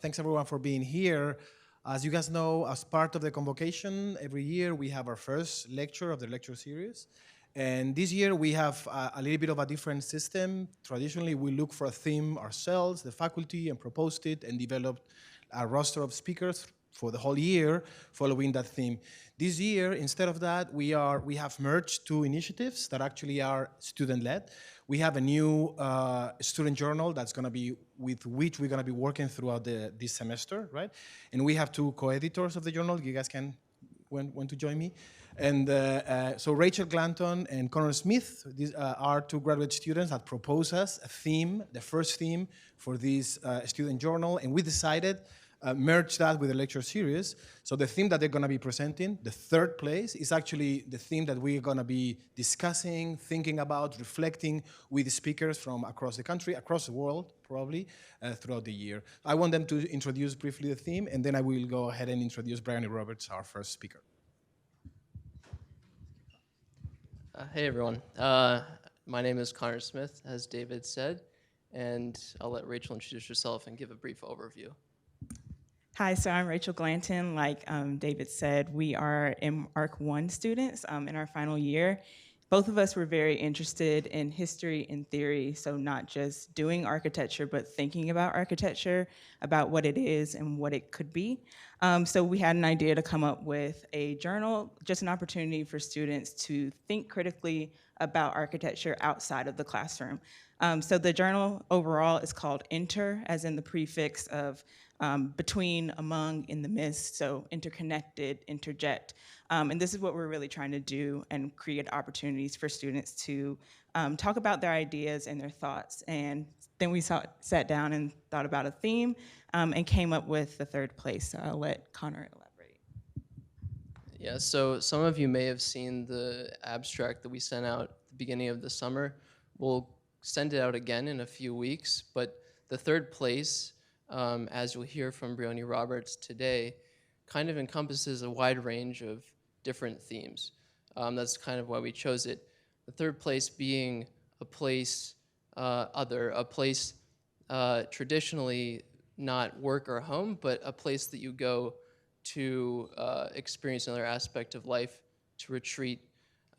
Thanks everyone for being here. As you guys know, as part of the convocation, every year we have our first lecture of the lecture series. And this year we have a little bit of a different system. Traditionally, we look for a theme ourselves, the faculty, and proposed it and developed a roster of speakers for the whole year following that theme. This year, instead of that, we have merged two initiatives that actually are student-led. We have a new student journal that's going to be with which we're going to be working throughout this semester, right? And we have two co-editors of the journal. You guys can want to join me. And so Rachel Glanton and Connor Smith, these are two graduate students that propose us a theme, the first theme for this student journal, and we decided merge that with the lecture series. So the theme that they're going to be presenting, the third place, is actually the theme that we're going to be discussing, thinking about, reflecting with speakers from across the country, across the world, probably, throughout the year. I want them to introduce briefly the theme, and then I will go ahead and introduce Bryony Roberts, our first speaker. Hey, everyone. My name is Connor Smith, as David said, and I'll let Rachel introduce herself and give a brief overview. Hi, so I'm Rachel Glanton. Like David said, we are ARC 1 students in our final year. Both of us were very interested in history and theory, so not just doing architecture, but thinking about architecture, about what it is and what it could be. So we had an idea to come up with a journal, just an opportunity for students to think critically about architecture outside of the classroom. So the journal overall is called Inter, as in the prefix of between, among, in the midst, so interconnected, interject. And this is what we're really trying to do and create opportunities for students to talk about their ideas and their thoughts. And then we sat down and thought about a theme and came up with the third place. So I'll let Connor elaborate. Yeah, so some of you may have seen the abstract that we sent out at the beginning of the summer. We'll send it out again in a few weeks, but the third place, as you'll hear from Bryony Roberts today, kind of encompasses a wide range of different themes. That's kind of why we chose it. The third place being a place traditionally not work or home, but a place that you go to experience another aspect of life, to retreat.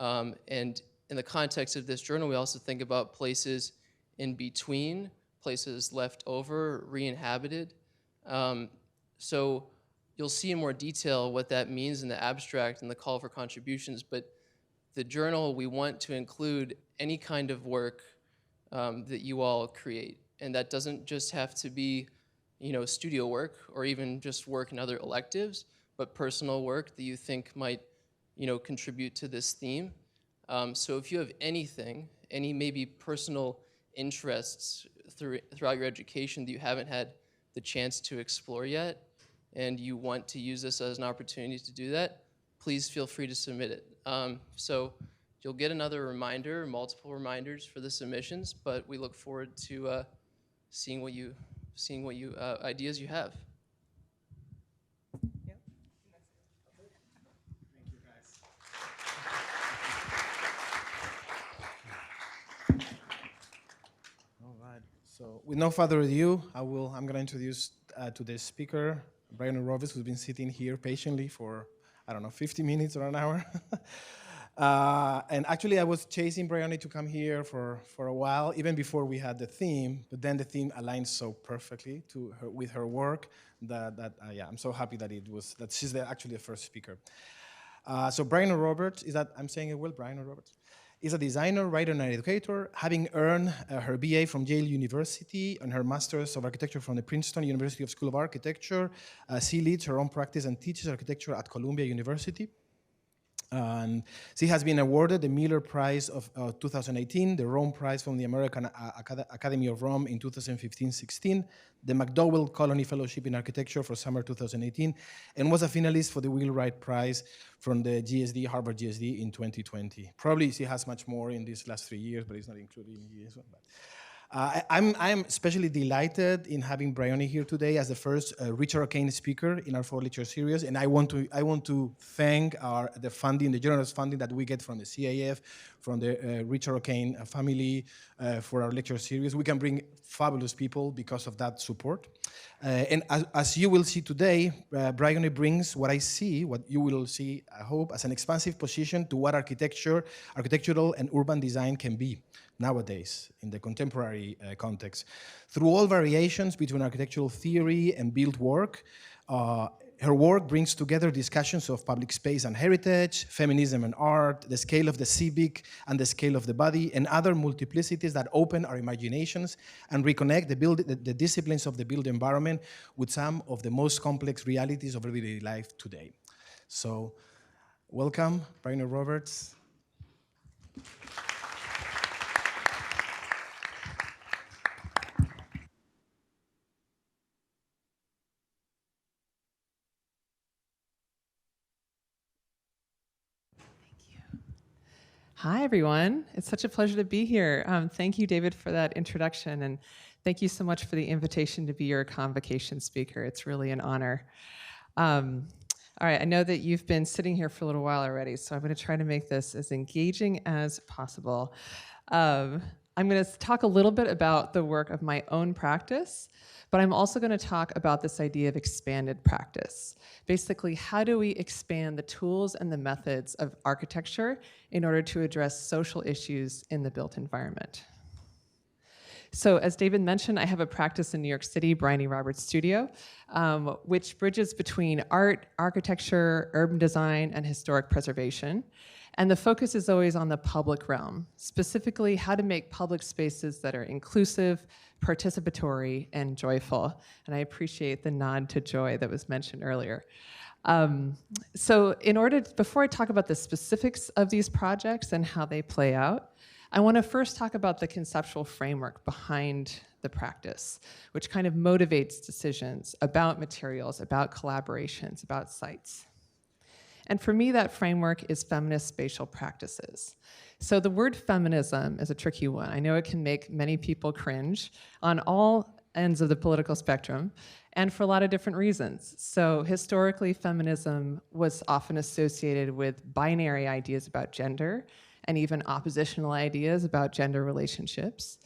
And in the context of this journal, we also think about places in between, places left over, re-inhabited. So you'll see in more detail what that means in the abstract and the call for contributions, but the journal, we want to include any kind of work that you all create. And that doesn't just have to be, studio work or even just work in other electives, but personal work that you think might, contribute to this theme. So if you have anything, any maybe personal interests throughout your education that you haven't had the chance to explore yet, and you want to use this as an opportunity to do that, please feel free to submit it. So you'll get another reminder, multiple reminders for the submissions, but we look forward to seeing what ideas you have. So with no further ado, I'm going to introduce today's speaker, Bryony Roberts, who's been sitting here patiently for, 50 minutes or an hour. And actually, I was chasing Bryony to come here for a while, even before we had the theme, but then the theme aligns so perfectly with her work that I'm so happy that she's actually the first speaker. So Bryony Roberts, I'm saying it well, Bryony Roberts? Is a designer, writer, and educator, having earned her BA from Yale University and her Master's of Architecture from the Princeton University School of Architecture. She leads her own practice and teaches architecture at Columbia University. And she has been awarded the Müller Prize of 2018, the Rome Prize from the American Academy of Rome in 2015-16, the MacDowell Colony Fellowship in Architecture for summer 2018, and was a finalist for the Wheelwright Prize from the GSD, Harvard GSD in 2020. Probably she has much more in these last 3 years, but it's not included in this one. I'm especially delighted in having Bryony here today as the first Richard O'Kane speaker in our 4-lecture series, and I want to thank the generous funding that we get from the CAF, from the Richard O'Kane family for our lecture series. We can bring fabulous people because of that support. And as you will see today, Bryony brings what I see, what you will see, I hope, as an expansive position to what architectural and urban design can be nowadays in the contemporary context. Through all variations between architectural theory and built work, her work brings together discussions of public space and heritage, feminism and art, the scale of the civic and the scale of the body, and other multiplicities that open our imaginations and reconnect the disciplines of the built environment with some of the most complex realities of everyday life today. So, welcome, Bryony Roberts. Hi, everyone. It's such a pleasure to be here. Thank you, David, for that introduction, and thank you so much for the invitation to be your convocation speaker. It's really an honor. All right, I know that you've been sitting here for a little while already, so I'm going to try to make this as engaging as possible. I'm going to talk a little bit about the work of my own practice, but I'm also going to talk about this idea of expanded practice. Basically, how do we expand the tools and the methods of architecture in order to address social issues in the built environment? So as David mentioned, I have a practice in New York City, Bryony Roberts Studio, which bridges between art, architecture, urban design, and historic preservation. And the focus is always on the public realm, specifically how to make public spaces that are inclusive, participatory, and joyful. And I appreciate the nod to joy that was mentioned earlier. So before I talk about the specifics of these projects and how they play out, I want to first talk about the conceptual framework behind the practice, which kind of motivates decisions about materials, about collaborations, about sites. And for me, that framework is feminist spatial practices. So the word feminism is a tricky one. I know it can make many people cringe on all ends of the political spectrum, and for a lot of different reasons. So historically, feminism was often associated with binary ideas about gender, and even oppositional ideas about gender relationships.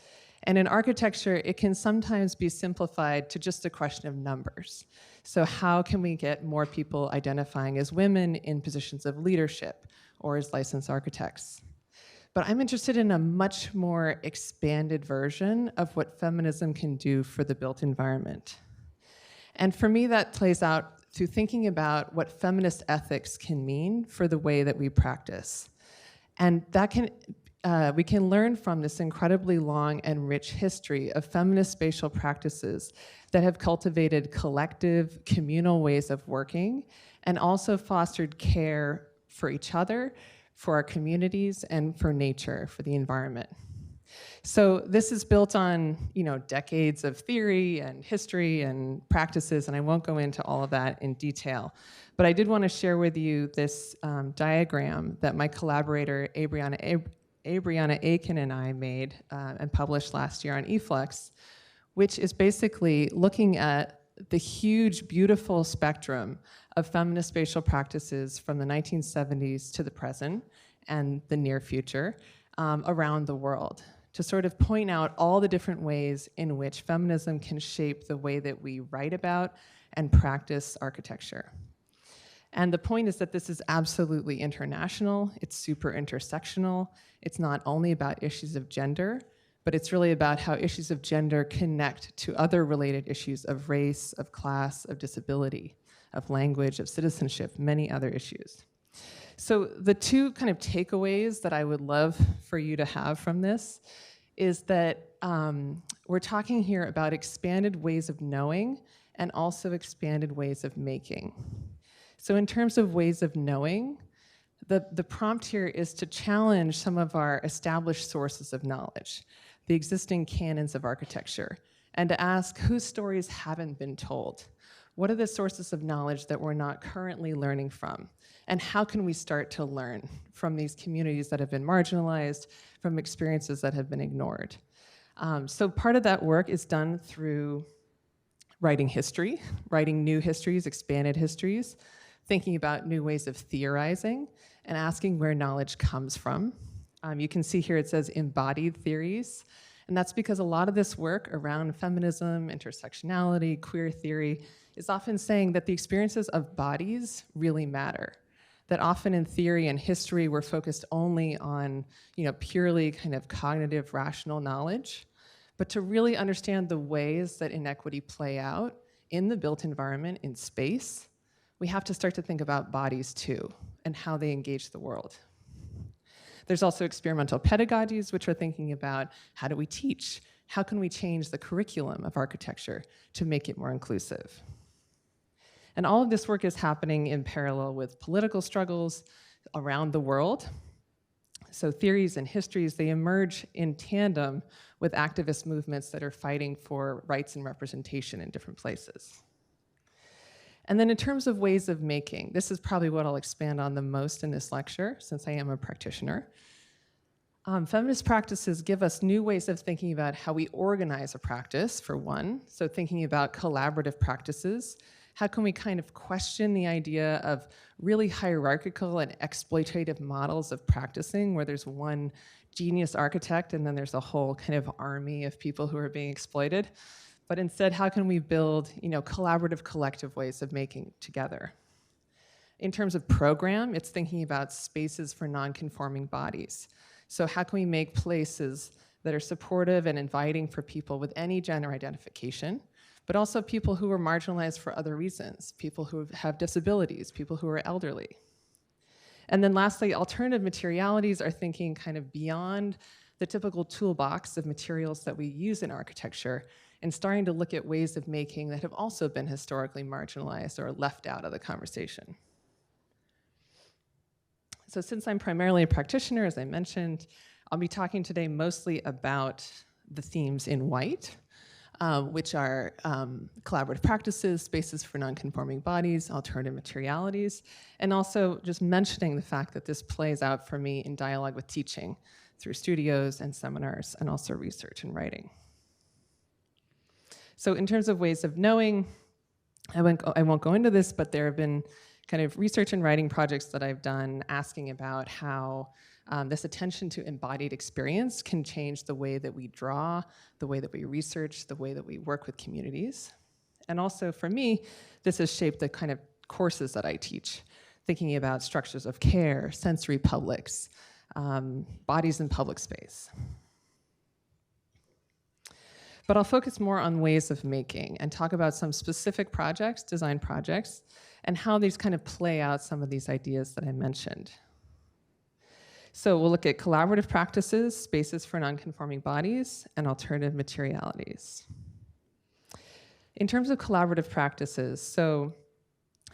And in architecture, it can sometimes be simplified to just a question of numbers. So how can we get more people identifying as women in positions of leadership or as licensed architects? But I'm interested in a much more expanded version of what feminism can do for the built environment. And for me, that plays out through thinking about what feminist ethics can mean for the way that we practice. And that we can learn from this incredibly long and rich history of feminist spatial practices that have cultivated collective, communal ways of working and also fostered care for each other, for our communities, and for nature, for the environment. So this is built on, decades of theory and history and practices, and I won't go into all of that in detail. But I did want to share with you this diagram that my collaborator, Brianna Aiken, and I made and published last year on eFlux, which is basically looking at the huge, beautiful spectrum of feminist spatial practices from the 1970s to the present and the near future around the world, to sort of point out all the different ways in which feminism can shape the way that we write about and practice architecture. And the point is that this is absolutely international, it's super intersectional, it's not only about issues of gender, but it's really about how issues of gender connect to other related issues of race, of class, of disability, of language, of citizenship, many other issues. So the two kind of takeaways that I would love for you to have from this is that we're talking here about expanded ways of knowing and also expanded ways of making. So in terms of ways of knowing, the prompt here is to challenge some of our established sources of knowledge, the existing canons of architecture, and to ask whose stories haven't been told. What are the sources of knowledge that we're not currently learning from? And how can we start to learn from these communities that have been marginalized, from experiences that have been ignored? So part of that work is done through writing history, writing new histories, expanded histories, thinking about new ways of theorizing, and asking where knowledge comes from, You can see here it says embodied theories, and that's because a lot of this work around feminism, intersectionality, queer theory is often saying that the experiences of bodies really matter. That often in theory and history, we're focused only on, purely kind of cognitive, rational knowledge. But to really understand the ways that inequity play out in the built environment, in space, we have to start to think about bodies too, and how they engage the world. There's also experimental pedagogies, which are thinking about how do we teach? How can we change the curriculum of architecture to make it more inclusive? And all of this work is happening in parallel with political struggles around the world. So theories and histories, they emerge in tandem with activist movements that are fighting for rights and representation in different places. And then in terms of ways of making, this is probably what I'll expand on the most in this lecture, since I am a practitioner. Feminist practices give us new ways of thinking about how we organize a practice, for one. So thinking about collaborative practices. How can we kind of question the idea of really hierarchical and exploitative models of practicing, where there's one genius architect and then there's a whole kind of army of people who are being exploited? But instead, how can we build, collaborative, collective ways of making together? In terms of program, it's thinking about spaces for non-conforming bodies. So how can we make places that are supportive and inviting for people with any gender identification, but also people who are marginalized for other reasons, people who have disabilities, people who are elderly. And then lastly, alternative materialities are thinking kind of beyond the typical toolbox of materials that we use in architecture and starting to look at ways of making that have also been historically marginalized or left out of the conversation. So since I'm primarily a practitioner, as I mentioned, I'll be talking today mostly about the themes in white, which are collaborative practices, spaces for non-conforming bodies, alternative materialities, and also just mentioning the fact that this plays out for me in dialogue with teaching through studios and seminars, and also research and writing. So in terms of ways of knowing, I won't go into this, but there have been kind of research and writing projects that I've done asking about how this attention to embodied experience can change the way that we draw, the way that we research, the way that we work with communities. And also for me, this has shaped the kind of courses that I teach, thinking about structures of care, sensory publics, bodies in public space. But I'll focus more on ways of making and talk about some specific projects, design projects, and how these kind of play out some of these ideas that I mentioned. So we'll look at collaborative practices, spaces for non-conforming bodies, and alternative materialities. In terms of collaborative practices, so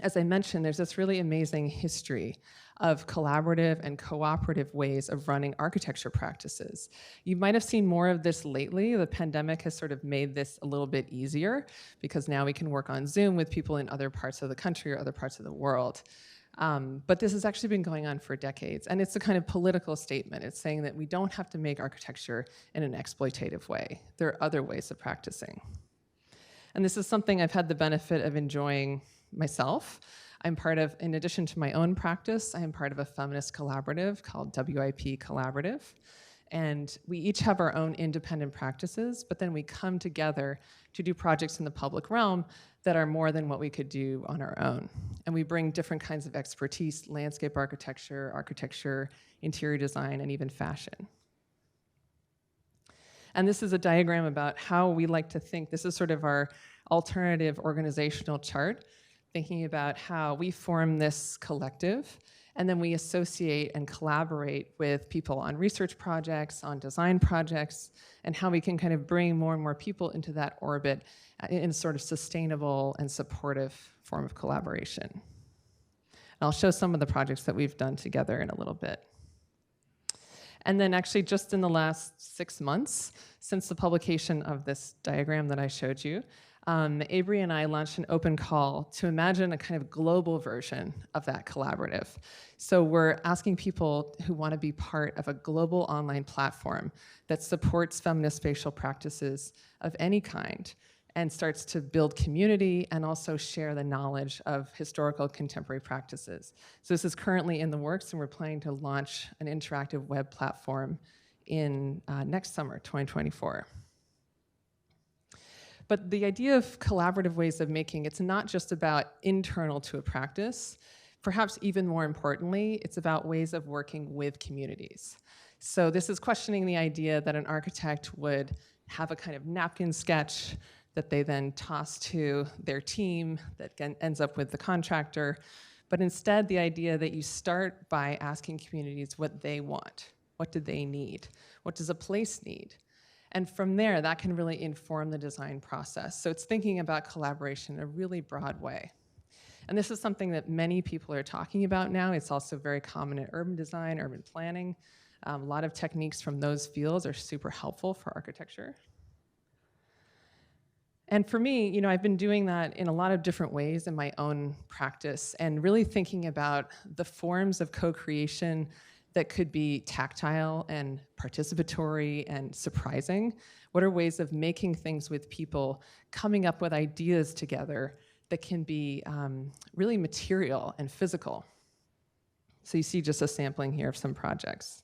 as I mentioned, there's this really amazing history of collaborative and cooperative ways of running architecture practices. You might have seen more of this lately. The pandemic has sort of made this a little bit easier because now we can work on Zoom with people in other parts of the country or other parts of the world. But this has actually been going on for decades, and it's a kind of political statement. It's saying that we don't have to make architecture in an exploitative way. There are other ways of practicing. And this is something I've had the benefit of enjoying myself. I'm part of, in addition to my own practice, I am part of a feminist collaborative called WIP Collaborative. And we each have our own independent practices, but then we come together to do projects in the public realm that are more than what we could do on our own. And we bring different kinds of expertise, landscape architecture, interior design, and even fashion. And this is a diagram about how we like to think. This is sort of our alternative organizational chart, thinking about how we form this collective, and then we associate and collaborate with people on research projects, on design projects, and how we can kind of bring more and more people into that orbit in a sort of sustainable and supportive form of collaboration. And I'll show some of the projects that we've done together in a little bit. And then actually just in the last 6 months, since the publication of this diagram that I showed you, Avery and I launched an open call to imagine a kind of global version of that collaborative. So we're asking people who want to be part of a global online platform that supports feminist spatial practices of any kind and starts to build community and also share the knowledge of historical contemporary practices. So this is currently in the works, and we're planning to launch an interactive web platform in next summer, 2024. But the idea of collaborative ways of making, it's not just about internal to a practice. Perhaps even more importantly, it's about ways of working with communities. So this is questioning the idea that an architect would have a kind of napkin sketch that they then toss to their team that ends up with the contractor. But instead, the idea that you start by asking communities what they want. What do they need? What does a place need? And from there, that can really inform the design process. So it's thinking about collaboration in a really broad way. And this is something that many people are talking about now. It's also very common in urban design, urban planning. A lot of techniques from those fields are super helpful for architecture. And for me, I've been doing that in a lot of different ways in my own practice and really thinking about the forms of co-creation that could be tactile and participatory and surprising. What are ways of making things with people, coming up with ideas together that can be really material and physical? So you see just a sampling here of some projects.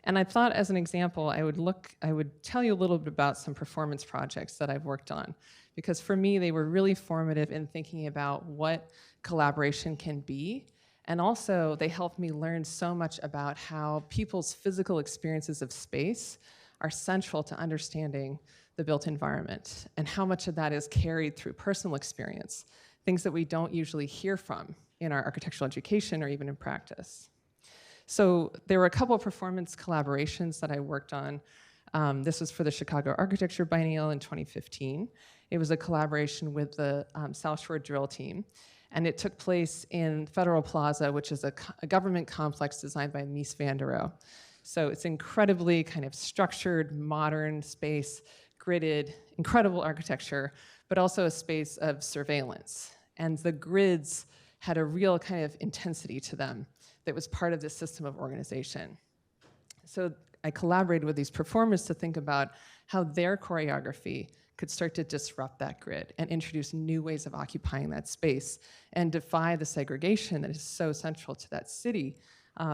And I thought as an example, I would tell you a little bit about some performance projects that I've worked on, because for me, they were really formative in thinking about what collaboration can be. And also, they helped me learn so much about how people's physical experiences of space are central to understanding the built environment and how much of that is carried through personal experience, things that we don't usually hear from in our architectural education or even in practice. So there were a couple of performance collaborations that I worked on. This was for the Chicago Architecture Biennial in 2015. It was a collaboration with the South Shore Drill team. And it took place in Federal Plaza, which is a government complex designed by Mies van der Rohe. So it's incredibly kind of structured, modern space, gridded, incredible architecture, but also a space of surveillance. And the grids had a real kind of intensity to them that was part of this system of organization. So I collaborated with these performers to think about how their choreography could start to disrupt that grid and introduce new ways of occupying that space and defy the segregation that is so central to that city,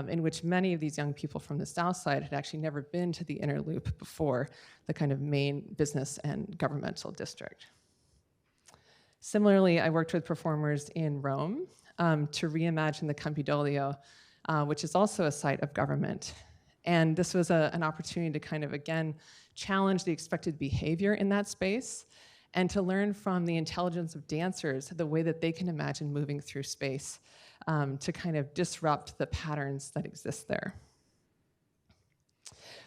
in which many of these young people from the South Side had actually never been to the inner loop before the kind of main business and governmental district. Similarly, I worked with performers in Rome to reimagine the Campidoglio, which is also a site of government. And this was an opportunity to kind of, again, challenge the expected behavior in that space and to learn from the intelligence of dancers the way that they can imagine moving through space to kind of disrupt the patterns that exist there.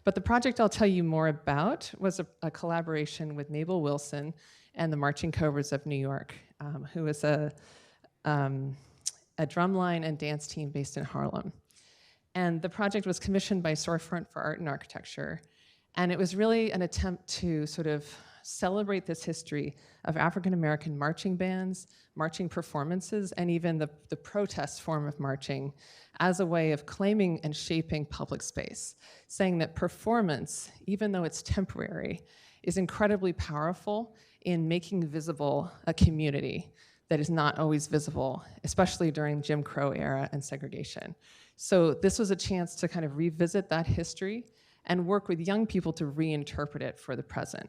But the project I'll tell you more about was a collaboration with Mabel Wilson and the Marching Cobras of New York, who is a drumline and dance team based in Harlem. And the project was commissioned by Storefront for Art and Architecture. And it was really an attempt to sort of celebrate this history of African-American marching bands, marching performances, and even the protest form of marching as a way of claiming and shaping public space, saying that performance, even though it's temporary, is incredibly powerful in making visible a community that is not always visible, especially during Jim Crow era and segregation. So this was a chance to kind of revisit that history and work with young people to reinterpret it for the present.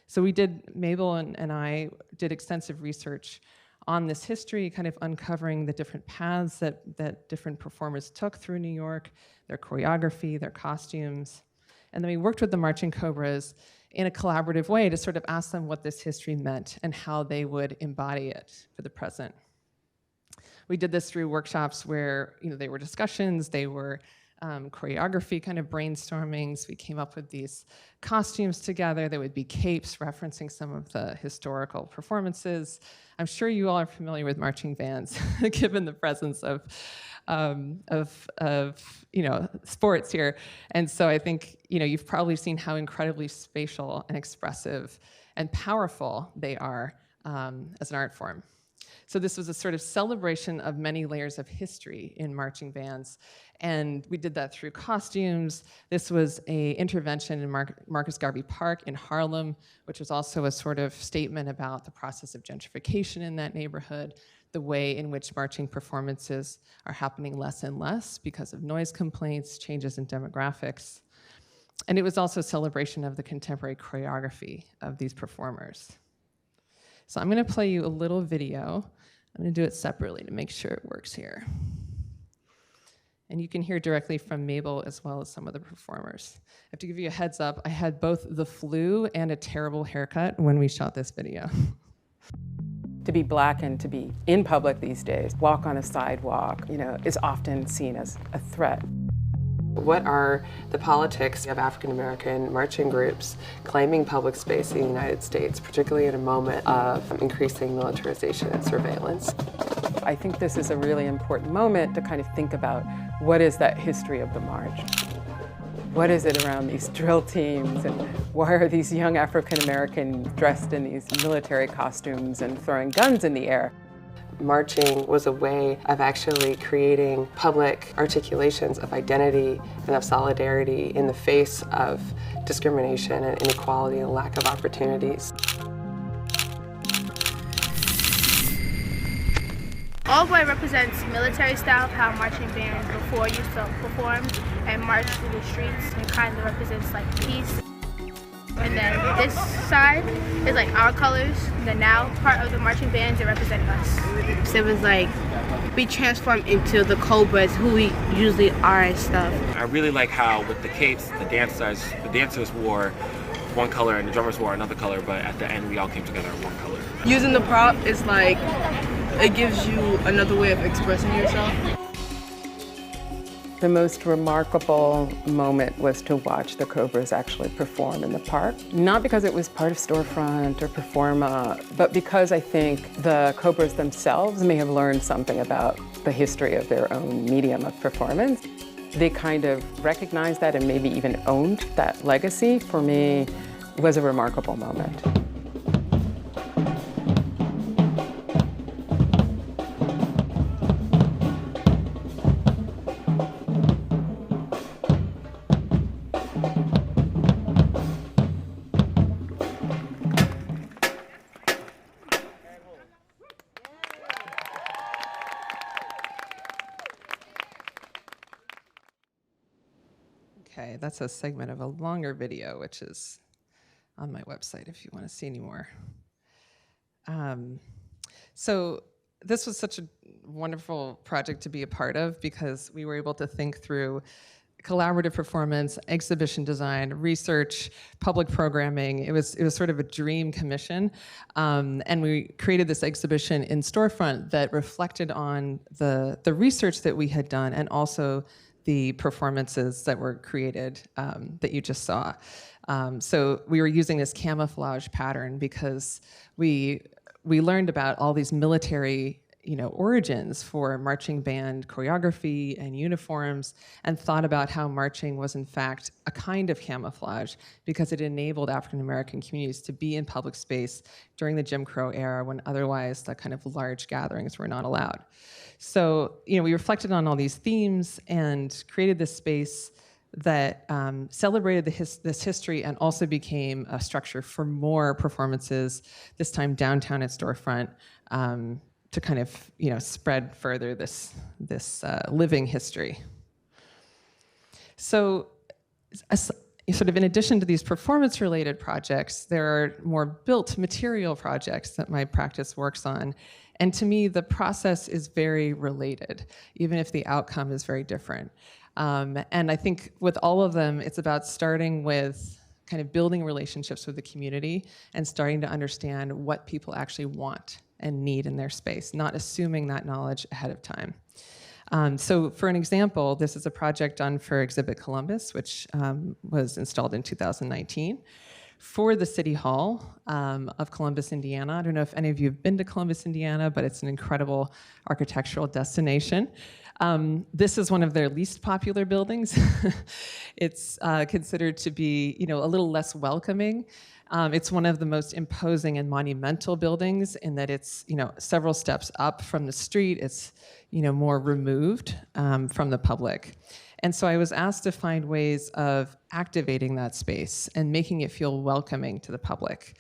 So Mabel and I did extensive research on this history, kind of uncovering the different paths that different performers took through New York, their choreography, their costumes. And then we worked with the Marching Cobras in a collaborative way to sort of ask them what this history meant and how they would embody it for the present. We did this through workshops where they were discussions, they were choreography kind of brainstormings. We came up with these costumes together. There would be capes referencing some of the historical performances. I'm sure you all are familiar with marching bands, given the presence of sports here. And so I think you've probably seen how incredibly spatial and expressive and powerful they are as an art form. So this was a sort of celebration of many layers of history in marching bands. And we did that through costumes. This was an intervention in Marcus Garvey Park in Harlem, which was also a sort of statement about the process of gentrification in that neighborhood, the way in which marching performances are happening less and less because of noise complaints, changes in demographics. And it was also a celebration of the contemporary choreography of these performers. So I'm going to play you a little video. I'm going to do it separately to make sure it works here. And you can hear directly from Mabel as well as some of the performers. I have to give you a heads up, I had both the flu and a terrible haircut when we shot this video. To be Black and to be in public these days, walk on a sidewalk, is often seen as a threat. What are the politics of African American marching groups claiming public space in the United States, particularly in a moment of increasing militarization and surveillance? I think this is a really important moment to kind of think about what is that history of the march? What is it around these drill teams, and why are these young African Americans dressed in these military costumes and throwing guns in the air? Marching was a way of actually creating public articulations of identity and of solidarity in the face of discrimination and inequality and lack of opportunities. All white represents military style, how marching bands before used to perform and march through the streets, and kind of represents like peace. And then this side is like our colors. The now part of the marching bands, it represents us. So it was like we transformed into the Cobras, who we usually are and stuff. I really like how with the capes, the dancers wore one color and the drummers wore another color, but at the end we all came together in one color. Using the prop is like, it gives you another way of expressing yourself. The most remarkable moment was to watch the Cobras actually perform in the park. Not because it was part of Storefront or Performa, but because I think the Cobras themselves may have learned something about the history of their own medium of performance. They kind of recognized that and maybe even owned that legacy. For me, was a remarkable moment. Okay, that's a segment of a longer video, which is on my website if you want to see any more. So this was such a wonderful project to be a part of because we were able to think through collaborative performance, exhibition design, research, public programming. It was sort of a dream commission. And we created this exhibition in Storefront that reflected on the research that we had done and also the performances that were created that you just saw. So we were using this camouflage pattern because we learned about all these military origins for marching band choreography and uniforms, and thought about how marching was in fact a kind of camouflage because it enabled African American communities to be in public space during the Jim Crow era when otherwise the kind of large gatherings were not allowed. So we reflected on all these themes and created this space that celebrated this history and also became a structure for more performances, this time downtown at Storefront, to kind of spread further this living history. So sort of in addition to these performance-related projects, there are more built material projects that my practice works on. And to me, the process is very related, even if the outcome is very different. And I think with all of them, it's about starting with kind of building relationships with the community and starting to understand what people actually want and need in their space, not assuming that knowledge ahead of time. So for an example, this is a project done for Exhibit Columbus, which was installed in 2019 for the City Hall of Columbus, Indiana. I don't know if any of you have been to Columbus, Indiana, but it's an incredible architectural destination. This is one of their least popular buildings. It's considered to be, a little less welcoming. It's one of the most imposing and monumental buildings in that it's, several steps up from the street. It's, more removed from the public. And so I was asked to find ways of activating that space and making it feel welcoming to the public.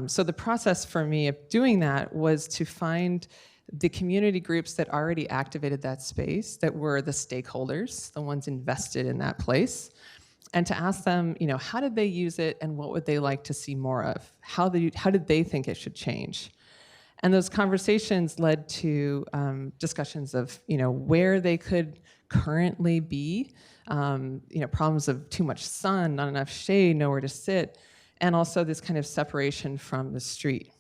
So the process for me of doing that was to find the community groups that already activated that space, that were the stakeholders, the ones invested in that place, and to ask them, how did they use it and what would they like to see more of? How did they think it should change? And those conversations led to discussions of, where they could currently be, problems of too much sun, not enough shade, nowhere to sit, and also this kind of separation from the street.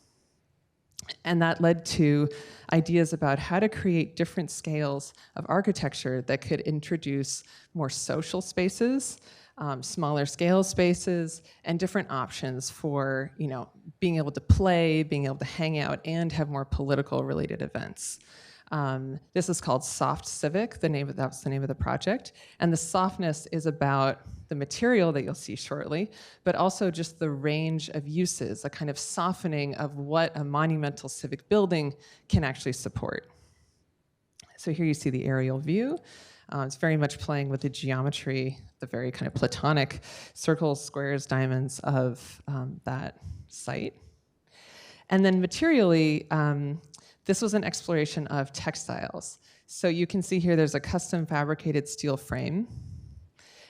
And that led to ideas about how to create different scales of architecture that could introduce more social spaces, smaller scale spaces, and different options for being able to play, being able to hang out, and have more political related events. This is called Soft Civic, that's the name of the project. And the softness is about the material that you'll see shortly, but also just the range of uses, a kind of softening of what a monumental civic building can actually support. So here you see the aerial view. It's very much playing with the geometry, the very kind of platonic circles, squares, diamonds of that site. And then materially, this was an exploration of textiles. So you can see here there's a custom fabricated steel frame,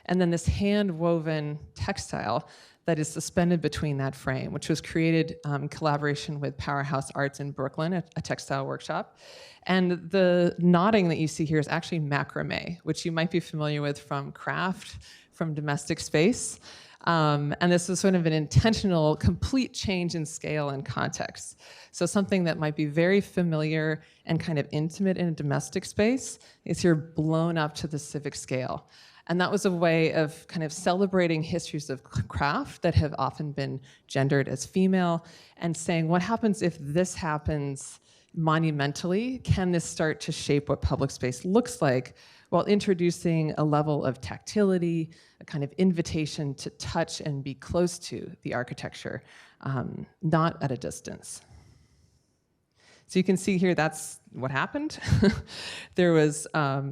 and then this hand-woven textile that is suspended between that frame, which was created in collaboration with Powerhouse Arts in Brooklyn, a textile workshop. And the knotting that you see here is actually macrame, which you might be familiar with from craft, from domestic space. And this is sort of an intentional, complete change in scale and context. So something that might be very familiar and kind of intimate in a domestic space is here blown up to the civic scale. And that was a way of kind of celebrating histories of craft that have often been gendered as female, and saying, what happens if this happens monumentally? Can this start to shape what public space looks like, while introducing a level of tactility, a kind of invitation to touch and be close to the architecture, not at a distance. So you can see here, that's what happened. There was, a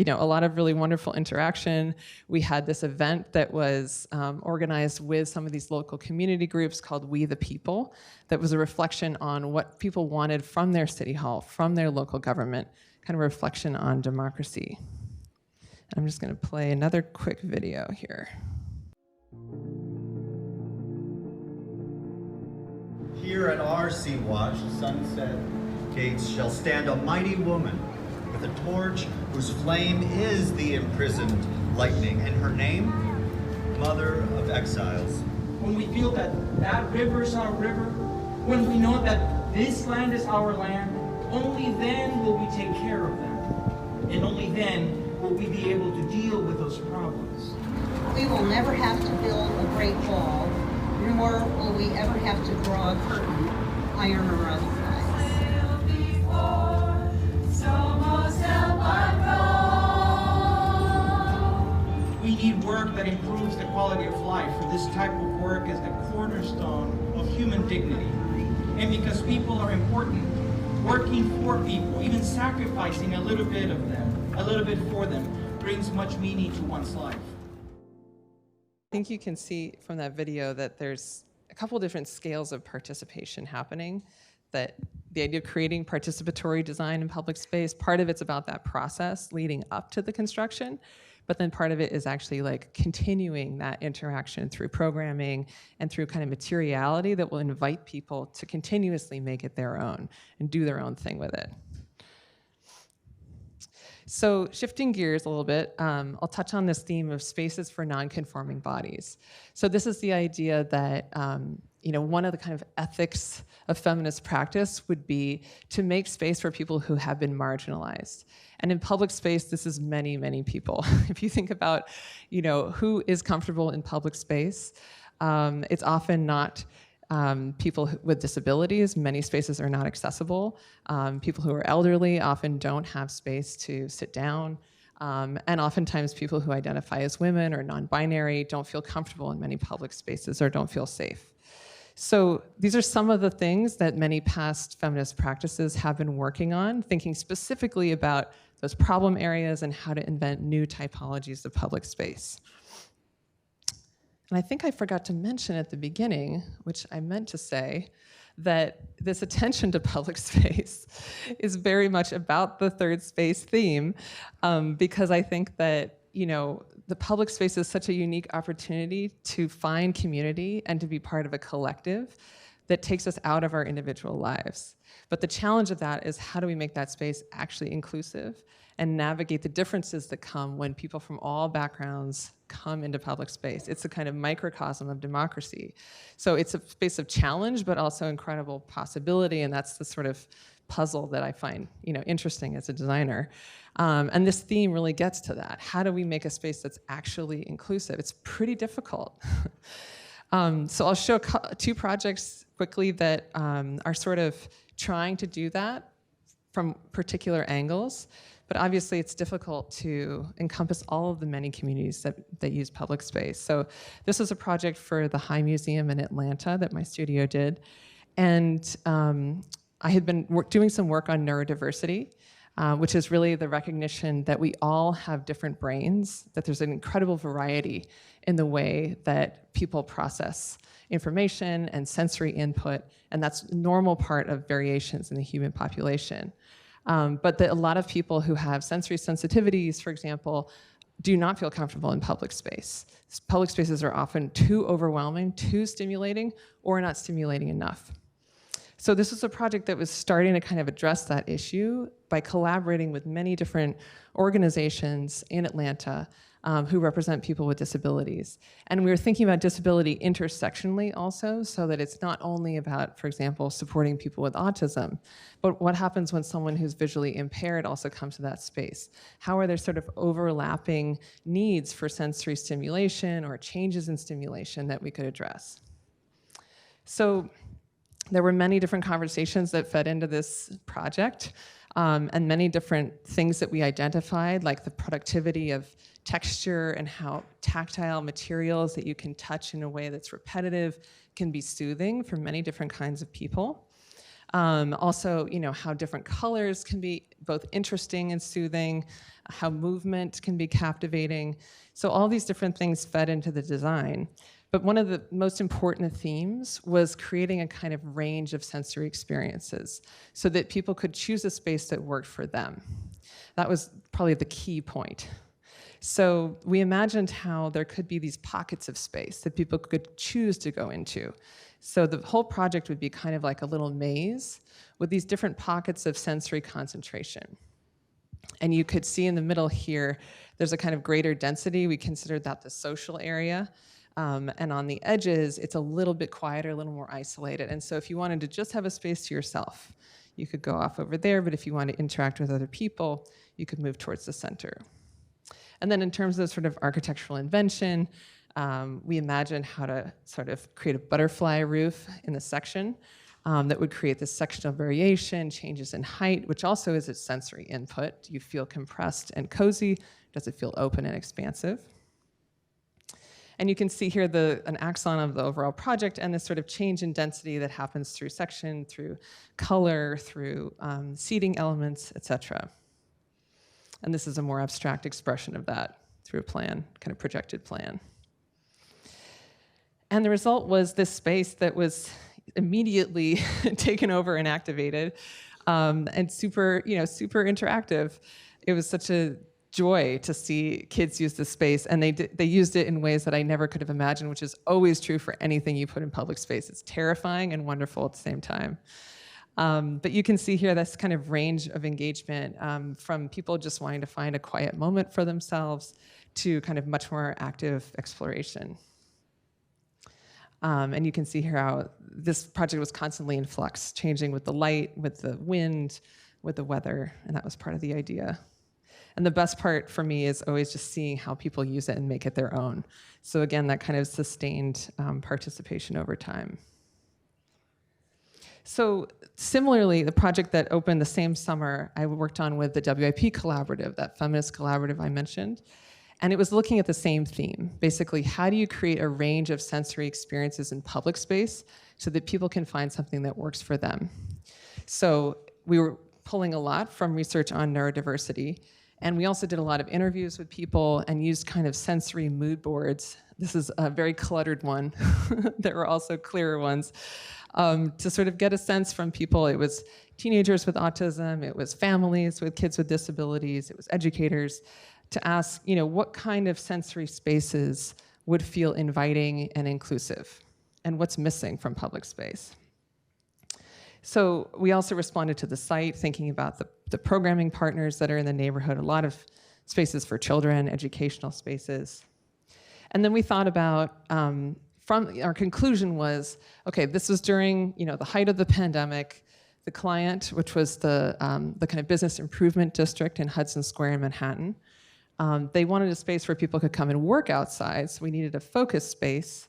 lot of really wonderful interaction. We had this event that was organized with some of these local community groups called We the People, that was a reflection on what people wanted from their city hall, from their local government, kind of a reflection on democracy. I'm just gonna play another quick video here. Here at our Sea Watch, Sunset Gates, shall stand a mighty woman with a torch whose flame is the imprisoned lightning, and her name, Mother of Exiles. When we feel that that river is our river, when we know that this land is our land, only then will we take care of them. And only then will we be able to deal with those problems. We will never have to build a great wall, nor will we ever have to draw a curtain, iron or otherwise. We need work that improves the quality of life, for this type of work is the cornerstone of human dignity. And because people are important, working for people, even sacrificing a little bit of them, a little bit for them, brings much meaning to one's life. I think you can see from that video that there's a couple different scales of participation happening, that the idea of creating participatory design in public space, part of it's about that process leading up to the construction, but then part of it is actually like continuing that interaction through programming and through kind of materiality that will invite people to continuously make it their own and do their own thing with it. So shifting gears a little bit, I'll touch on this theme of spaces for non-conforming bodies. So this is the idea that one of the kind of ethics of feminist practice would be to make space for people who have been marginalized. And in public space, this is many, many people. If you think about, who is comfortable in public space, it's often not People with disabilities, many spaces are not accessible. People who are elderly often don't have space to sit down. And oftentimes people who identify as women or non-binary don't feel comfortable in many public spaces or don't feel safe. So these are some of the things that many past feminist practices have been working on, thinking specifically about those problem areas and how to invent new typologies of public space. And I think I forgot to mention at the beginning, which I meant to say, that this attention to public space is very much about the third space theme, because I think that, the public space is such a unique opportunity to find community and to be part of a collective that takes us out of our individual lives. But the challenge of that is, how do we make that space actually inclusive and navigate the differences that come when people from all backgrounds come into public space? It's a kind of microcosm of democracy. So it's a space of challenge, but also incredible possibility, and that's the sort of puzzle that I find interesting as a designer. And this theme really gets to that. How do we make a space that's actually inclusive? It's pretty difficult. So I'll show two projects quickly that are sort of trying to do that from particular angles. But obviously it's difficult to encompass all of the many communities that use public space. So this is a project for the High Museum in Atlanta that my studio did. And I had been doing some work on neurodiversity, which is really the recognition that we all have different brains, that there's an incredible variety in the way that people process information and sensory input, and that's a normal part of variations in the human population. But that a lot of people who have sensory sensitivities, for example, do not feel comfortable in public space. Public spaces are often too overwhelming, too stimulating, or not stimulating enough. So this was a project that was starting to kind of address that issue by collaborating with many different organizations in Atlanta who represent people with disabilities. And we were thinking about disability intersectionally also, so that it's not only about, for example, supporting people with autism, but what happens when someone who's visually impaired also comes to that space? How are there sort of overlapping needs for sensory stimulation or changes in stimulation that we could address? So there were many different conversations that fed into this project, and many different things that we identified, like the productivity of texture and how tactile materials that you can touch in a way that's repetitive can be soothing for many different kinds of people. Also, how different colors can be both interesting and soothing, how movement can be captivating. So all these different things fed into the design. But one of the most important themes was creating a kind of range of sensory experiences so that people could choose a space that worked for them. That was probably the key point. So we imagined how there could be these pockets of space that people could choose to go into. So the whole project would be kind of like a little maze with these different pockets of sensory concentration. And you could see in the middle here, there's a kind of greater density. We considered that the social area. And on the edges, it's a little bit quieter, a little more isolated. And so if you wanted to just have a space to yourself, you could go off over there. But if you want to interact with other people, you could move towards the center. And then in terms of sort of architectural invention, we imagined how to sort of create a butterfly roof in the section that would create this sectional variation, changes in height, which also is its sensory input. Do you feel compressed and cozy? Does it feel open and expansive? And you can see here an axon of the overall project and this sort of change in density that happens through section, through color, through seating elements, etc. And this is a more abstract expression of that through a plan, kind of projected plan. And the result was this space that was immediately taken over and activated, and super interactive. It was such a joy to see kids use this space, and they used it in ways that I never could have imagined, which is always true for anything you put in public space. It's terrifying and wonderful at the same time. But you can see here this kind of range of engagement from people just wanting to find a quiet moment for themselves to kind of much more active exploration. And you can see here how this project was constantly in flux, changing with the light, with the wind, with the weather, and that was part of the idea. And the best part for me is always just seeing how people use it and make it their own. So again, that kind of sustained participation over time. So similarly, the project that opened the same summer, I worked on with the WIP collaborative, that feminist collaborative I mentioned. And it was looking at the same theme. Basically, how do you create a range of sensory experiences in public space so that people can find something that works for them? So we were pulling a lot from research on neurodiversity. And we also did a lot of interviews with people and used kind of sensory mood boards. This is a very cluttered one. There were also clearer ones. To sort of get a sense from people. It was teenagers with autism, it was families with kids with disabilities, it was educators, to ask, what kind of sensory spaces would feel inviting and inclusive, and what's missing from public space. So we also responded to the site, thinking about the programming partners that are in the neighborhood, a lot of spaces for children, educational spaces. And then we thought about, our conclusion was, okay, this was during the height of the pandemic. The client, which was the kind of business improvement district in Hudson Square in Manhattan, they wanted a space where people could come and work outside, so we needed a focused space,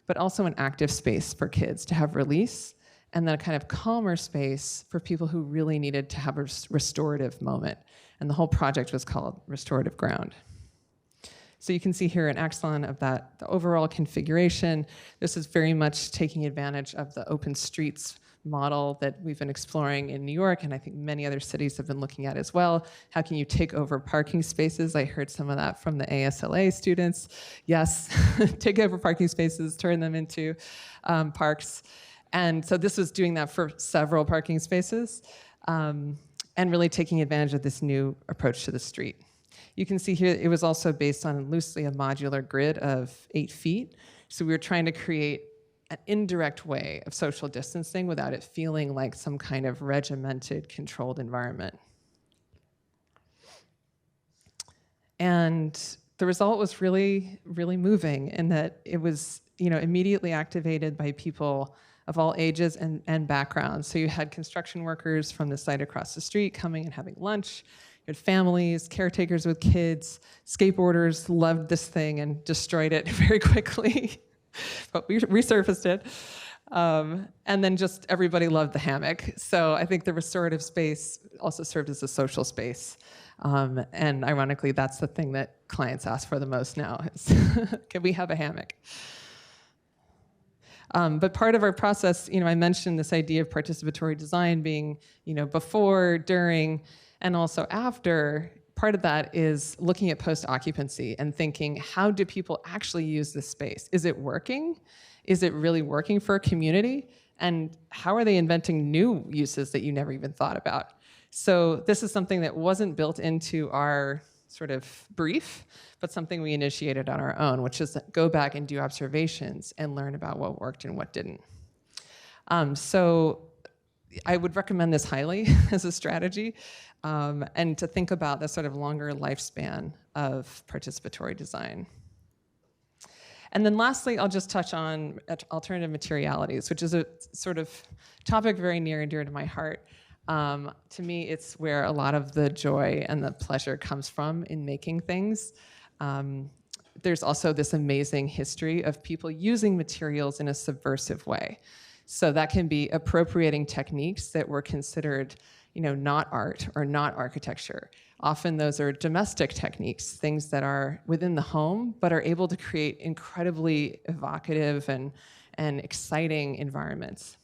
but also an active space for kids to have release, and then a kind of calmer space for people who really needed to have a restorative moment. And the whole project was called Restorative Ground. So you can see here an axon of the overall configuration. This is very much taking advantage of the open streets model that we've been exploring in New York, and I think many other cities have been looking at as well. How can you take over parking spaces? I heard some of that from the ASLA students. Yes, take over parking spaces, turn them into parks. And so this was doing that for several parking spaces, and really taking advantage of this new approach to the street. You can see here, it was also based on loosely a modular grid of 8 feet. So we were trying to create an indirect way of social distancing without it feeling like some kind of regimented, controlled environment. And the result was really, really moving in that it was, immediately activated by people of all ages and backgrounds. So you had construction workers from the site across the street coming and having lunch. You had families, caretakers with kids, skateboarders loved this thing and destroyed it very quickly, but we resurfaced it. And then just everybody loved the hammock. So I think the restorative space also served as a social space. And ironically, that's the thing that clients ask for the most now is, can we have a hammock? But part of our process, I mentioned this idea of participatory design being, before, during, and also after. Part of that is looking at post-occupancy and thinking, how do people actually use this space? Is it working? Is it really working for a community? And how are they inventing new uses that you never even thought about? So this is something that wasn't built into our sort of brief, but something we initiated on our own, which is go back and do observations and learn about what worked and what didn't. So I would recommend this highly as a strategy, and to think about the sort of longer lifespan of participatory design. And then lastly, I'll just touch on alternative materialities, which is a sort of topic very near and dear to my heart. To me, it's where a lot of the joy and the pleasure comes from in making things. There's also this amazing history of people using materials in a subversive way. So that can be appropriating techniques that were considered, not art or not architecture. Often those are domestic techniques, things that are within the home, but are able to create incredibly evocative and exciting environments.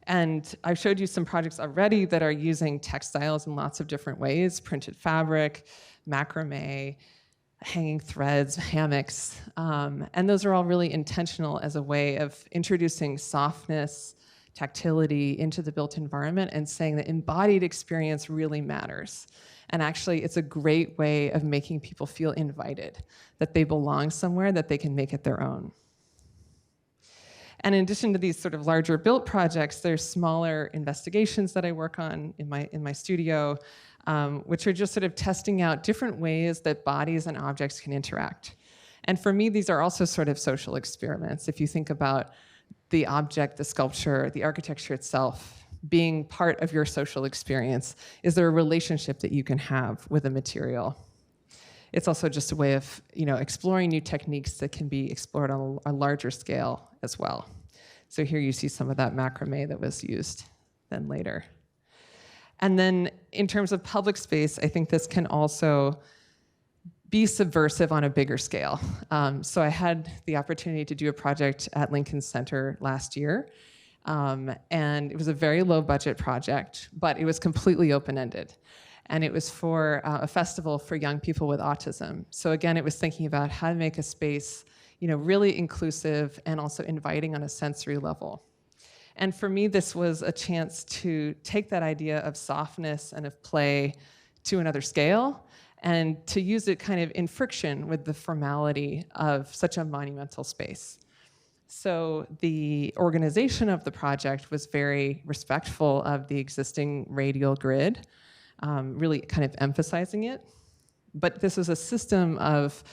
And I've showed you some projects already that are using textiles in lots of different ways, printed fabric, macrame, hanging threads, hammocks. And those are all really intentional as a way of introducing softness, tactility into the built environment and saying that embodied experience really matters. And actually, it's a great way of making people feel invited, that they belong somewhere, that they can make it their own. And in addition to these sort of larger built projects, there's smaller investigations that I work on in my studio, which are just sort of testing out different ways that bodies and objects can interact. And for me, these are also sort of social experiments. If you think about the object, the sculpture, the architecture itself being part of your social experience, is there a relationship that you can have with a material? It's also just a way of exploring new techniques that can be explored on a larger scale as well. So here you see some of that macrame that was used then later. And then in terms of public space, I think this can also be subversive on a bigger scale. So I had the opportunity to do a project at Lincoln Center last year. And it was a very low budget project, but it was completely open-ended. And it was for a festival for young people with autism. So again, it was thinking about how to make a space, really inclusive and also inviting on a sensory level. And for me, this was a chance to take that idea of softness and of play to another scale and to use it kind of in friction with the formality of such a monumental space. So the organization of the project was very respectful of the existing radial grid, really kind of emphasizing it. But this was a system of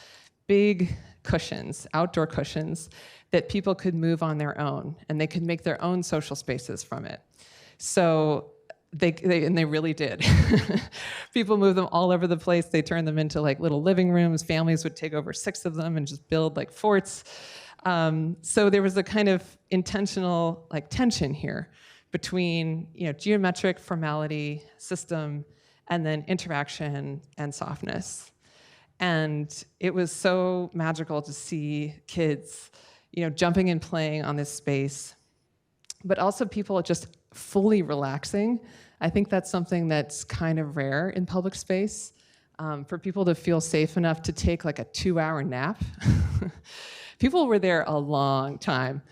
big cushions, outdoor cushions, that people could move on their own, and they could make their own social spaces from it. So they really did. People moved them all over the place. They turned them into like little living rooms. Families would take over 6 of them and just build like forts. So there was a kind of intentional tension here between geometric formality, system, and then interaction and softness. And it was so magical to see kids jumping and playing on this space, but also people just fully relaxing. I think that's something that's kind of rare in public space, for people to feel safe enough to take like a 2-hour nap. People were there a long time,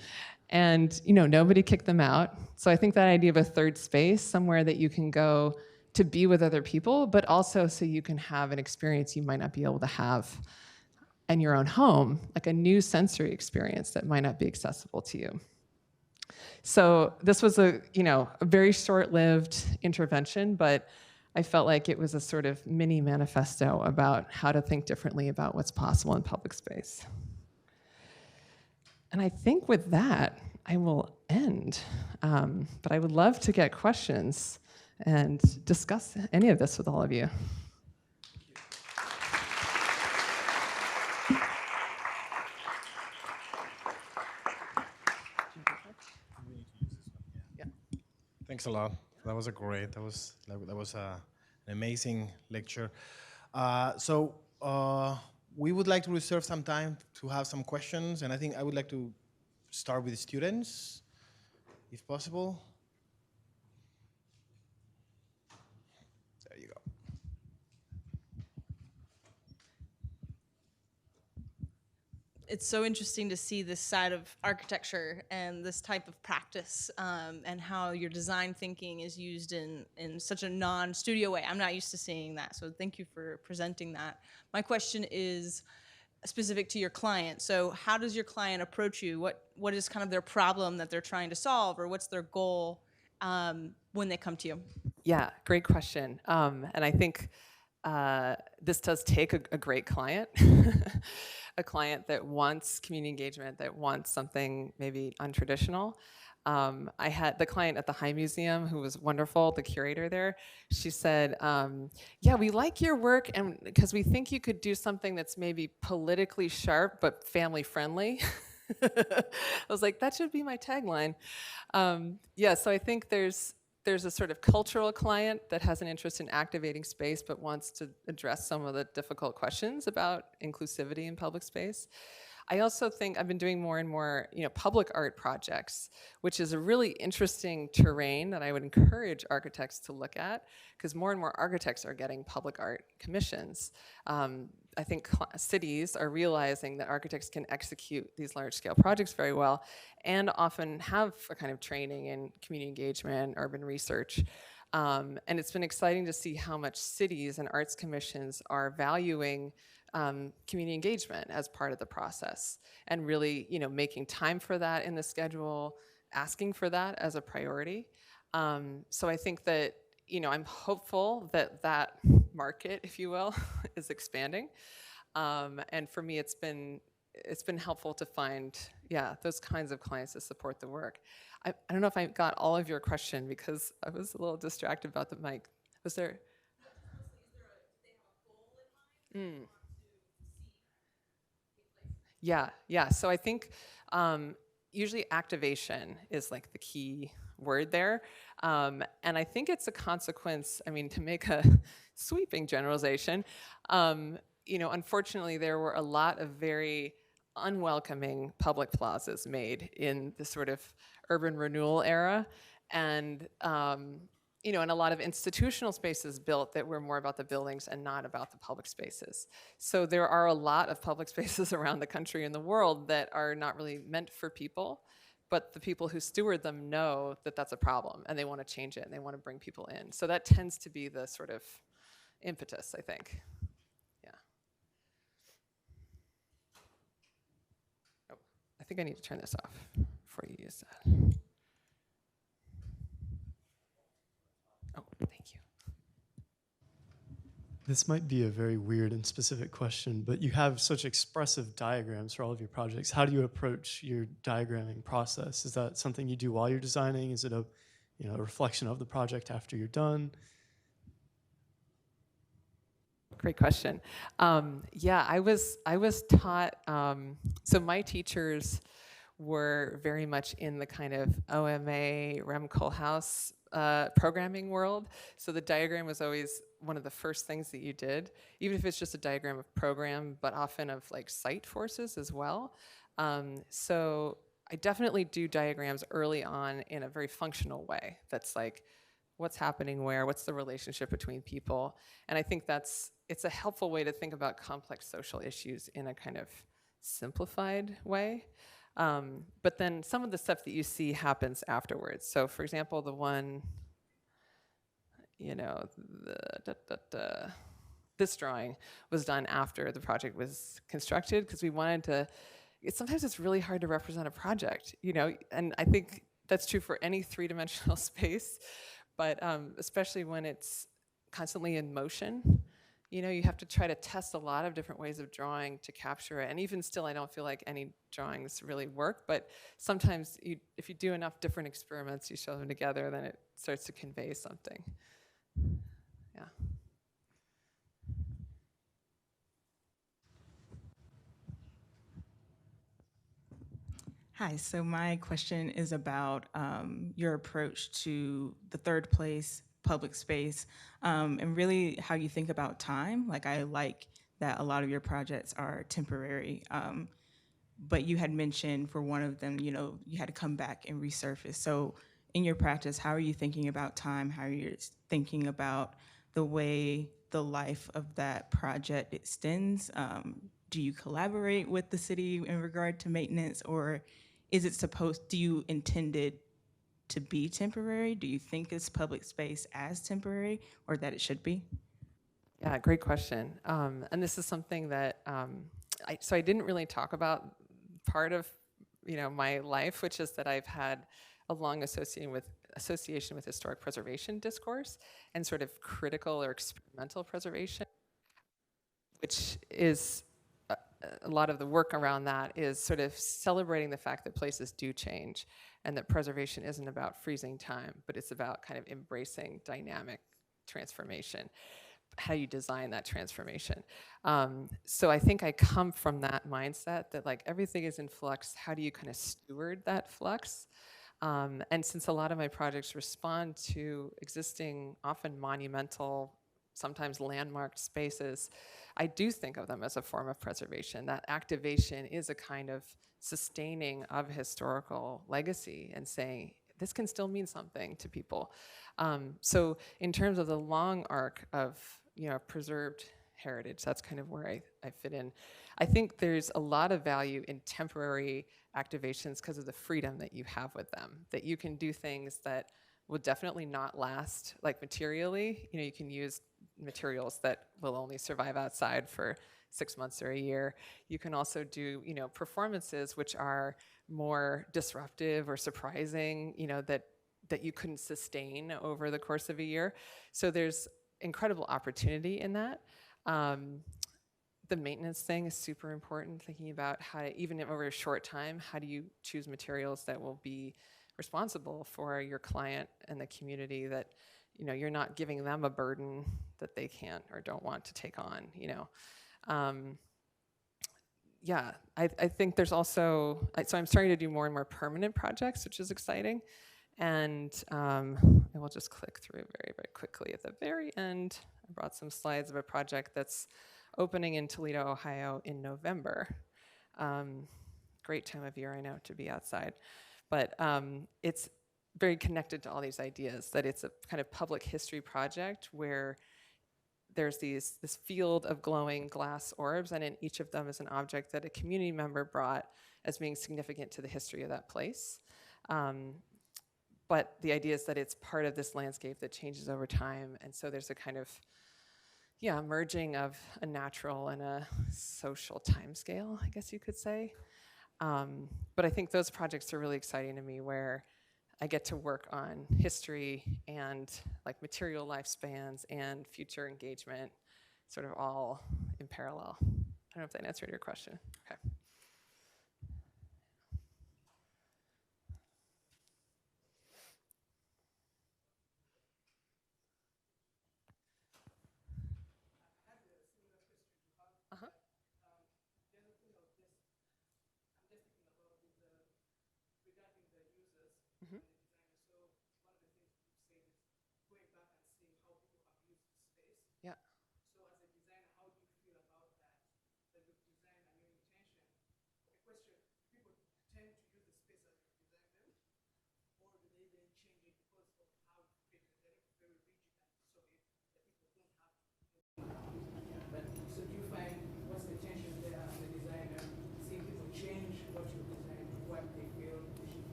and nobody kicked them out. So I think that idea of a third space, somewhere that you can go to be with other people, but also so you can have an experience you might not be able to have in your own home, like a new sensory experience that might not be accessible to you. So this was a very short-lived intervention, but I felt like it was a sort of mini manifesto about how to think differently about what's possible in public space. And I think with that, I will end. But I would love to get questions and discuss any of this with all of you. Thanks a lot. That was an amazing lecture. We would like to reserve some time to have some questions, and I think I would like to start with the students, if possible. There you go. It's so interesting to see this side of architecture and this type of practice, and how your design thinking is used in such a non-studio way. I'm not used to seeing that, so thank you for presenting that. My question is specific to your client. So how does your client approach you? What is kind of their problem that they're trying to solve, or what's their goal when they come to you? Yeah, great question. And I think this does take a great client, a client that wants community engagement, that wants something maybe untraditional. I had the client at the High Museum who was wonderful, the curator there. She said, yeah, we like your work and because we think you could do something that's maybe politically sharp but family friendly. I was like, that should be my tagline. Yeah, so I think there's a sort of cultural client that has an interest in activating space but wants to address some of the difficult questions about inclusivity in public space. I also think I've been doing more and more, public art projects, which is a really interesting terrain that I would encourage architects to look at, because more and more architects are getting public art commissions. I think cities are realizing that architects can execute these large-scale projects very well and often have a kind of training in community engagement, urban research. And it's been exciting to see how much cities and arts commissions are valuing community engagement as part of the process and really, making time for that in the schedule, asking for that as a priority. So I think that, I'm hopeful that that market, if you will, is expanding. And for me, it's been helpful to find, those kinds of clients to support the work. I don't know if I got all of your question because I was a little distracted about the mic. Was there? Yeah. So I think usually activation is like the key word there. And I think it's a consequence, I mean, to make a sweeping generalization, unfortunately there were a lot of very unwelcoming public plazas made in the sort of urban renewal era. And, and a lot of institutional spaces built that were more about the buildings and not about the public spaces. So there are a lot of public spaces around the country and the world that are not really meant for people, but the people who steward them know that that's a problem and they want to change it and they want to bring people in. So that tends to be the sort of impetus, I think. Yeah. Oh, I think I need to turn this off before you use that. Oh, thank you. This might be a very weird and specific question, but you have such expressive diagrams for all of your projects. How do you approach your diagramming process? Is that something you do while you're designing? Is it a reflection of the project after you're done? Great question. Yeah, I was taught, so my teachers were very much in the kind of OMA, Rem Koolhaas programming world. So the diagram was always one of the first things that you did, even if it's just a diagram of program, but often of like site forces as well. So I definitely do diagrams early on in a very functional way. That's like, what's happening where, what's the relationship between people? And I think it's a helpful way to think about complex social issues in a kind of simplified way. But then some of the stuff that you see happens afterwards. So for example, the one, this drawing was done after the project was constructed because we wanted to, sometimes it's really hard to represent a project, and I think that's true for any three-dimensional space, but especially when it's constantly in motion. You have to try to test a lot of different ways of drawing to capture it. And even still, I don't feel like any drawings really work. But sometimes if you do enough different experiments, you show them together, then it starts to convey something. Yeah. Hi, so my question is about your approach to the third place public space, and really how you think about time. Like, I like that a lot of your projects are temporary, but you had mentioned for one of them, you had to come back and resurface. So in your practice, how are you thinking about time? How are you thinking about the way the life of that project extends? Do you collaborate with the city in regard to maintenance, or is it do you intend it to be temporary? Do you think it's public space as temporary, or that it should be? Yeah, great question. And this is something that, I didn't really talk about part of, my life, which is that I've had a long association with historic preservation discourse and sort of critical or experimental preservation, which is a lot of the work around that is sort of celebrating the fact that places do change and that preservation isn't about freezing time, but it's about kind of embracing dynamic transformation. How you design that transformation. So I think I come from that mindset that like everything is in flux. How do you kind of steward that flux? And since a lot of my projects respond to existing, often monumental, sometimes landmarked spaces, I do think of them as a form of preservation. That activation is a kind of sustaining of historical legacy and saying, this can still mean something to people. So in terms of the long arc of preserved heritage, that's kind of where I fit in. I think there's a lot of value in temporary activations because of the freedom that you have with them, that you can do things that will definitely not last, like materially. You can use materials that will only survive outside for 6 months or a year. You can also do, performances which are more disruptive or surprising, that you couldn't sustain over the course of a year. So there's incredible opportunity in that. The maintenance thing is super important, thinking about how to, even over a short time, how do you choose materials that will be responsible for your client and the community, that you're not giving them a burden that they can't or don't want to take on. I think there's also, so I'm starting to do more and more permanent projects, which is exciting. And I will just click through very, very quickly. At the very end, I brought some slides of a project that's opening in Toledo, Ohio in November. Great time of year, I know, to be outside. But it's very connected to all these ideas, that it's a kind of public history project where there's this field of glowing glass orbs, and in each of them is an object that a community member brought as being significant to the history of that place. But the idea is that it's part of this landscape that changes over time, and so there's a kind of, merging of a natural and a social timescale, I guess you could say. But I think those projects are really exciting to me, where I get to work on history and like material lifespans and future engagement, sort of all in parallel. I don't know if that answered your question. Okay.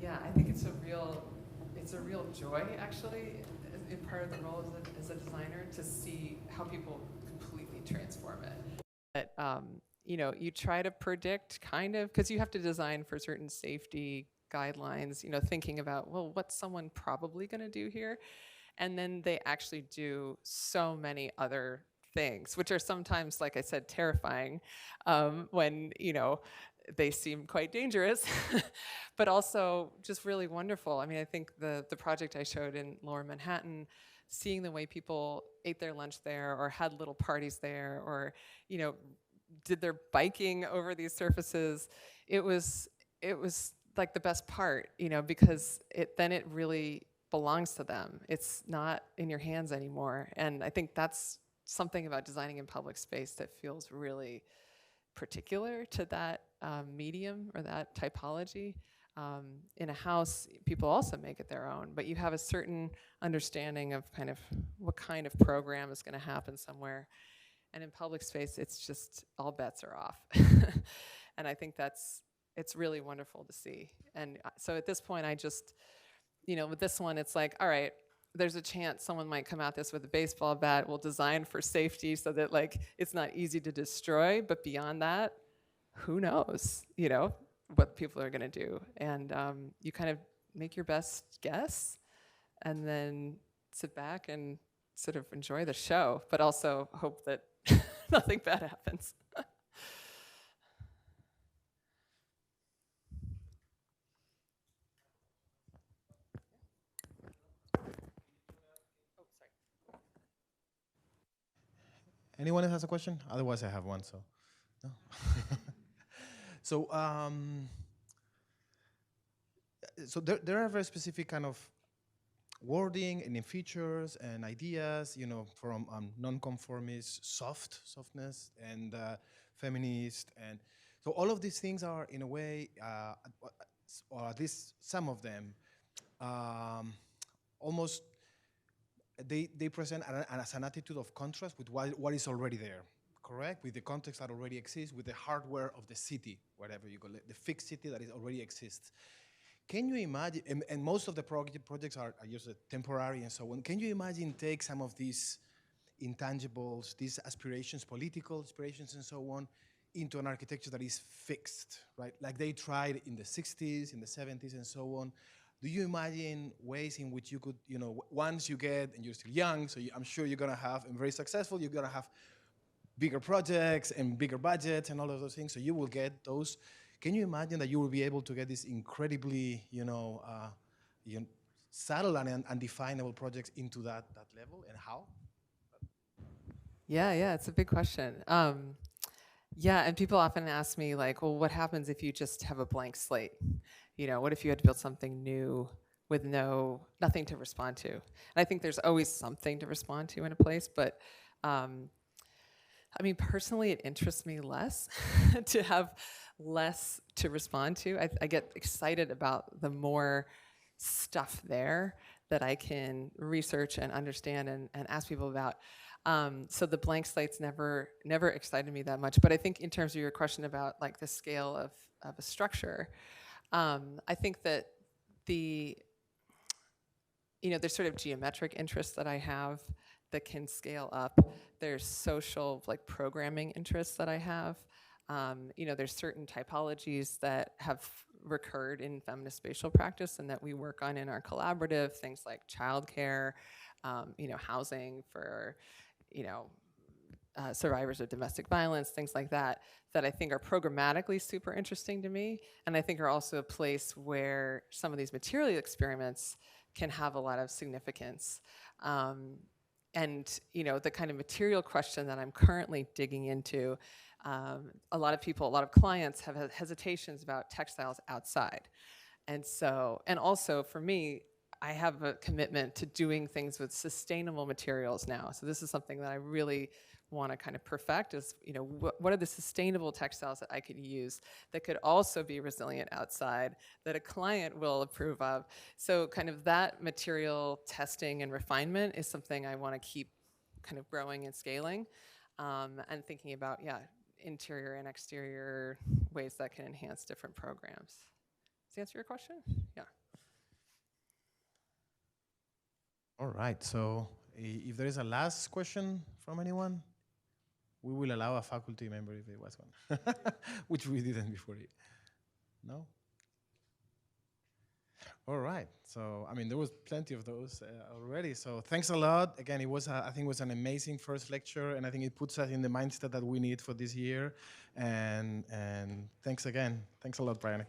Yeah, I think it's a real joy, actually, in part of the role as a designer, to see how people completely transform it. But, you try to predict, kind of, because you have to design for certain safety guidelines, thinking about, well, what's someone probably going to do here? And then they actually do so many other things, which are sometimes, like I said, terrifying, when, they seem quite dangerous, but also just really wonderful. I mean, I think the project I showed in Lower Manhattan, seeing the way people ate their lunch there, or had little parties there, or, did their biking over these surfaces, it was like the best part, because then it really belongs to them. It's not in your hands anymore. And I think that's something about designing in public space that feels really particular to that medium or that typology. In a house, people also make it their own, but you have a certain understanding of kind of what kind of program is going to happen somewhere. And in public space, it's just all bets are off. And I think it's really wonderful to see. And so at this point, I just, with this one, it's like, all right, there's a chance someone might come at this with a baseball bat. We'll design for safety so that it's not easy to destroy, but beyond that, who knows, what people are gonna do. And you kind of make your best guess and then sit back and sort of enjoy the show, but also hope that nothing bad happens. Anyone else has a question? Otherwise, I have one. So, no. So there are very specific kind of wording and in features and ideas, from nonconformist softness and feminist, and so all of these things are in a way, or at least some of them, almost. They present as an attitude of contrast with what is already there, correct? With the context that already exists, with the hardware of the city, whatever you call it, the fixed city that already exists. Can you imagine, and most of the projects are just temporary and so on, can you imagine take some of these intangibles, these aspirations, political aspirations and so on, into an architecture that is fixed, right? Like they tried in the 60s, in the 70s and so on. Do you imagine ways in which you could, once you get, and you're still young, so I'm sure you're gonna have, and very successful, you're gonna have bigger projects and bigger budgets and all of those things, so you will get those. Can you imagine that you will be able to get these incredibly, subtle and undefinable projects into that level, and how? Yeah, it's a big question. Yeah, and people often ask me like, well, what happens if you just have a blank slate? You know, what if you had to build something new with nothing to respond to? And I think there's always something to respond to in a place, but I mean, personally, it interests me less to have less to respond to. I get excited about the more stuff there that I can research and understand and ask people about. So the blank slates never excited me that much. But I think in terms of your question about like the scale of a structure, I think that there's sort of geometric interests that I have that can scale up. There's social, like programming interests that I have. There's certain typologies that have recurred in feminist spatial practice and that we work on in our collaborative, things like childcare, housing for, survivors of domestic violence, things like that, that I think are programmatically super interesting to me, and I think are also a place where some of these material experiments can have a lot of significance. And the kind of material question that I'm currently digging into, a lot of clients have hesitations about textiles outside. And also for me, I have a commitment to doing things with sustainable materials now. So this is something that I really want to kind of perfect is, what are the sustainable textiles that I could use that could also be resilient outside, that a client will approve of. So kind of that material testing and refinement is something I want to keep kind of growing and scaling, and thinking about, interior and exterior ways that can enhance different programs. Does that answer your question? Yeah. All right, so if there is a last question from anyone, we will allow a faculty member if there was one, which we didn't before. No? All right, so I mean, there was plenty of those already, so thanks a lot. Again, I think it was an amazing first lecture, and I think it puts us in the mindset that we need for this year, and thanks again. Thanks a lot, Bryony.